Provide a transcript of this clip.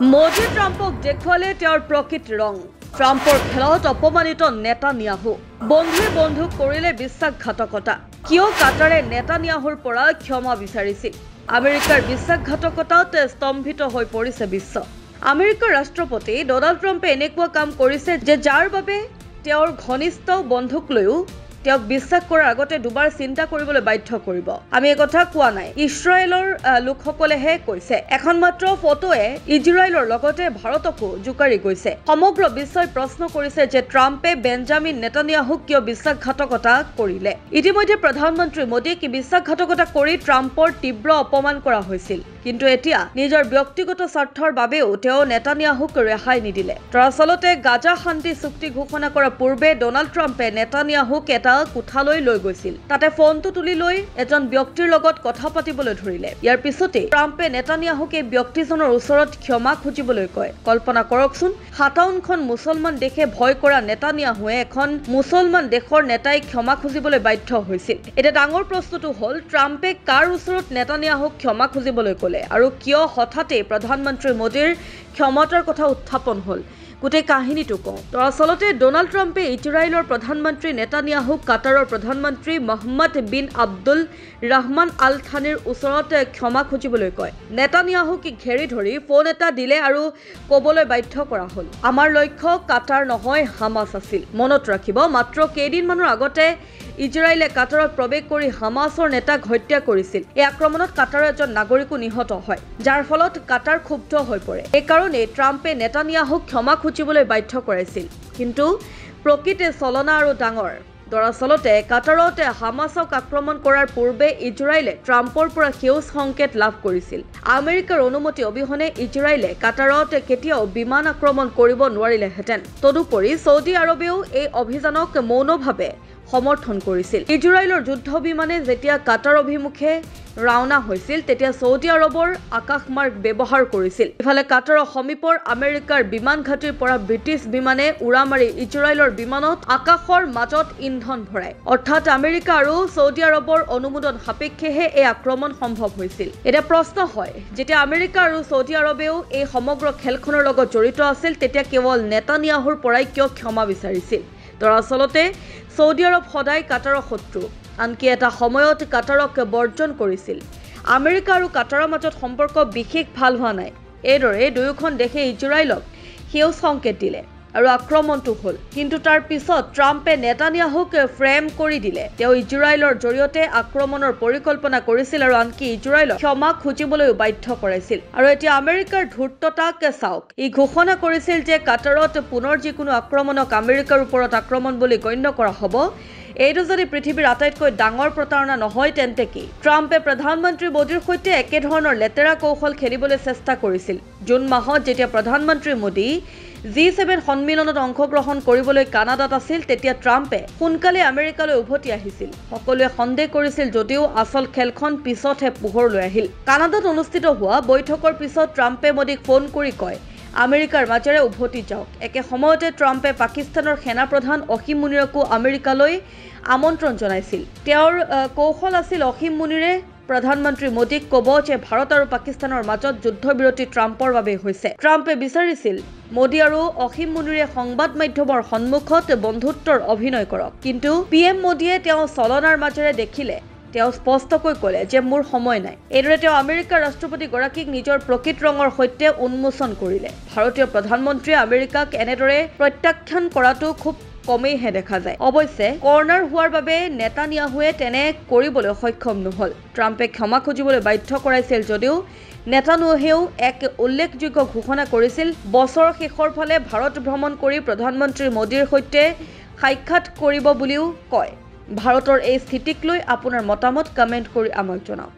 মোদী ট্ৰাম্পক দেখুৱালে তেওঁৰ প্ৰকৃত ৰং। ট্ৰাম্পৰ খেলত অপমানিত নেতানিয়াহু। বন্ধুৱে বন্ধুক কৰিলে বিশ্বাসঘাতকতা। কিয় কাটাৰে নেতানিয়াহুৰ পৰা ক্ষমা বিচাৰিছিল? আমেৰিকাৰ বিশ্বাসঘাতকতাত স্তম্ভিত হৈ পৰিছে বিশ্ব। আমেৰিকাৰ ৰাষ্ট্ৰপতি ডনাল্ড ট্ৰাম্পে এনেকুৱা কাম কৰিছে যে যাৰ বাবে তেওঁৰ ঘনিষ্ঠ বন্ধুক লৈও তেওঁক বিশ্বাস কৰাৰ আগতে দুবাৰ চিন্তা কৰিবলৈ বাধ্য কৰিব। আমি এই কথা কোৱা নাই, ইজৰাইলৰ লোকসকলেহে কৈছে। এখন মাত্ৰ ফটোৱে ইজৰাইলৰ লগতে ভাৰতকো জোকাৰি গৈছে। সমগ্ৰ বিশ্বই প্ৰশ্ন কৰিছে যে ট্ৰাম্পে বেঞ্জামিন নেতানিয়াহুক কিয় বিশ্বাসঘাতকতা কৰিলে। ইতিমধ্যে প্ৰধানমন্ত্ৰী মোদীক বিশ্বাসঘাতকতা কৰি ট্ৰাম্পৰ তীব্ৰ অপমান কৰা হৈছিল। কিন্তু এতিয়া নিজৰ ব্যক্তিগত স্বাৰ্থৰ বাবেও তেওঁ নেতানিয়াহুক ৰেহাই নিদিলে। দৰাচলতে গাজা শান্তি চুক্তি ঘোষণা কৰাৰ পূৰ্বে ডনাল্ড ট্ৰাম্পে নেতানিয়াহুক এটা কোঠালৈ লৈ গৈছিল। তাতে ফোনটো তুলি লৈ এজন ব্যক্তিৰ লগত কথা পাতিবলৈ ধৰিলে। ইয়াৰ পিছতে ট্ৰাম্পে নেতানিয়াহুক এই ব্যক্তিজনৰ ওচৰত ক্ষমা খুজিবলৈ কয়। কল্পনা কৰকচোন, 57খন মুছলমান দেশে ভয় কৰা নেতানিয়াহুৱে এখন মুছলমান দেশৰ নেতাই ক্ষমা খুজিবলৈ বাধ্য হৈছিল। এতিয়া ডাঙৰ প্ৰশ্নটো হ'ল, ট্ৰাম্পে কাৰ ওচৰত নেতানিয়াহুক ক্ষমা খুজিবলৈ ক'লে আৰু কিয় হঠাতে প্ৰধানমন্ত্ৰী মোদীৰ ক্ষমতাৰ কথা উত্থাপন হ'ল? গোটেই কাহিনীটো কওঁ। দৰাচলতে ডনাল্ড ট্ৰাম্পে ইজৰাইলৰ প্ৰধানমন্ত্ৰী নেতানিয়াহুক কাটাৰৰ প্ৰধানমন্ত্ৰী মহম্মদ বিন আব্দুল ৰহমান আল থানিৰ ওচৰত ক্ষমা খুজিবলৈ কয়। নেতানিয়াহুক ঘেৰি ধৰি ফোন এটা দিলে আৰু ক'বলৈ বাধ্য কৰা হ'ল, আমাৰ লক্ষ্য কাটাৰ নহয়, হামাছ আছিল। মনত ৰাখিব, মাত্ৰ কেইদিনমানৰ আগতে ইজৰাইলে কাটাৰত প্ৰৱেশ কৰি হামাছৰ নেতাক হত্যা কৰিছিল। এই আক্ৰমণত কাটাৰৰ এজন নাগৰিকো নিহত হয়, যাৰ ফলত কাটাৰ ক্ষুব্ধ হৈ পৰে। এইকাৰণে ট্ৰাম্পে নেতানিয়াহুক ক্ষমা খুজিবলৈ বাধ্য কৰাইছিল। কিন্তু প্ৰকৃতে চলনা আৰু ডাঙৰ। দৰাচলতে কাটাৰত হামাছক আক্ৰমণ কৰাৰ পূৰ্বে ইজৰাইলে ট্ৰাম্পৰ পৰা সেউজ সংকেত লাভ কৰিছিল। আমেৰিকাৰ অনুমতি অবিহনে ইজৰাইলে কাটাৰত কেতিয়াও বিমান আক্ৰমণ কৰিব নোৱাৰিলেহেঁতেন। তদুপৰি ছৌদি আৰবেও এই অভিযানক মৌনভাৱে সমৰ্থন কৰিছিল। ইজৰাইলৰ যুদ্ধ বিমানে যেতিয়া কাটাৰ অভিমুখে ৰাওনা হৈছিল, তেতিয়া ছৌদি আৰবৰ আকাশমাৰ্গ ব্যৱহাৰ কৰিছিল। ইফালে কাটাৰৰ সমীপৰ আমেৰিকাৰ বিমান ঘাটিৰ পৰা ব্ৰিটিছ বিমানে উৰা মাৰি ইজৰাইলৰ বিমানত আকাশৰ মাজত ইন্ধন ভৰায়। অৰ্থাৎ আমেৰিকা আৰু ছৌদি আৰবৰ অনুমোদন সাপেক্ষেহে এই আক্ৰমণ সম্ভৱ হৈছিল। এতিয়া প্ৰশ্ন হয়, যেতিয়া আমেৰিকা আৰু ছৌদি আৰবেও এই সমগ্ৰ খেলখনৰ লগত জড়িত আছিল, তেতিয়া কেৱল নেতানিয়াহুৰ পৰাই কিয় ক্ষমা বিচাৰিছিল? দৰাচলতে ছৌদি আৰব সদায় কাটাৰৰ শত্ৰু, আনকি এটা সময়ত কাটাৰক বৰ্জন কৰিছিল। আমেৰিকা আৰু কাটাৰৰ মাজত সম্পৰ্ক বিশেষ ভাল হোৱা নাই। এইদৰে দুয়োখন দেশে ইজৰাইলক সেউজ সংকেত দিলে আৰু আক্ৰমণটো হ'ল। কিন্তু তাৰ পিছত ট্ৰাম্পে নেতানিয়াহুক ফ্ৰেম কৰি দিলে। তেওঁ ইজৰাইলৰ জৰিয়তে আক্ৰমণৰ পৰিকল্পনা কৰিছিল আৰু আনকি ইজৰাইলক ক্ষমা খুজিবলৈও বাধ্য কৰাইছিল। আৰু এতিয়া আমেৰিকাৰ ধূৰ্ততাক চাওক, ই ঘোষণা কৰিছিল যে কাটাৰত পুনৰ যিকোনো আক্ৰমণক আমেৰিকাৰ ওপৰত আক্ৰমণ বুলি গণ্য কৰা হ'ব। এইটো যদি পৃথিৱীৰ আটাইতকৈ ডাঙৰ প্ৰতাৰণা নহয়, তেন্তে কি? ট্ৰাম্পে প্ৰধানমন্ত্ৰী মোদীৰ সৈতে একেধৰণৰ লেতেৰা কৌশল খেলিবলৈ চেষ্টা কৰিছিল। জুন মাহত যেতিয়া প্ৰধানমন্ত্ৰী মোদী G7 সন্মিলনত অংশগ্ৰহণ কৰিবলৈ কানাডাত আছিল, তেতিয়া ট্ৰাম্পে সোনকালে আমেৰিকালৈ উভতি আহিছিল। সকলোৱে সন্দেহ কৰিছিল, যদিও আচল খেলখন পিছতহে পোহৰলৈ আহিল। কানাডাত অনুষ্ঠিত হোৱা বৈঠকৰ পিছত ট্ৰাম্পে মোদীক ফোন কৰি কয়, আমেৰিকাৰ মাজেৰে উভতি যাওক। একে সময়তে ট্ৰাম্পে পাকিস্তানৰ সেনাপ্ৰধান অসীম মুনিৰকো আমেৰিকালৈ আমন্ত্ৰণ জনাইছিল। তেওঁৰ কৌশল আছিল অসীম মুনিৰে প্ৰধানমন্ত্ৰী মোদীক ক'ব যে ভাৰত আৰু পাকিস্তানৰ মাজত যুদ্ধবিৰতি ট্ৰাম্পৰ বাবে হৈছে। ট্ৰাম্পে বিচাৰিছিল মোদী আৰু অসীম মুনিৰে সংবাদ মাধ্যমৰ সন্মুখত বন্ধুত্বৰ অভিনয় কৰক। কিন্তু PM মোদীয়ে তেওঁ চলনাৰ মাজেৰে দেখিলে। তেওঁ স্পষ্টকৈ ক'লে যে মোৰ সময় নাই। এইদৰে তেওঁ আমেৰিকাৰ ৰাষ্ট্ৰপতিগৰাকীক নিজৰ প্ৰকৃত ৰঙৰ সৈতে উন্মোচন কৰিলে। ভাৰতীয় প্ৰধানমন্ত্ৰীয়ে আমেৰিকাক এনেদৰে প্ৰত্যাখ্যান কৰাটো খুব কমেইহে দেখা যায়। অৱশ্যে কৰ্ণাৰ হোৱাৰ বাবে নেতানিয়াহুৱে তেনে কৰিবলৈ সক্ষম নহ'ল। ট্ৰাম্পে ক্ষমা খুজিবলৈ বাধ্য কৰাইছিল যদিও নেতানিয়াহুৱেও এক উল্লেখযোগ্য ঘোষণা কৰিছিল, বছৰৰ শেষৰ ফালে ভাৰত ভ্ৰমণ কৰি প্ৰধানমন্ত্ৰী মোদীৰ সৈতে সাক্ষাৎ কৰিব বুলিও কয়। ভাৰতৰ এই স্থিতিক লৈ আপোনাৰ মতামত কমেণ্ট কৰি আমাক জনাওক।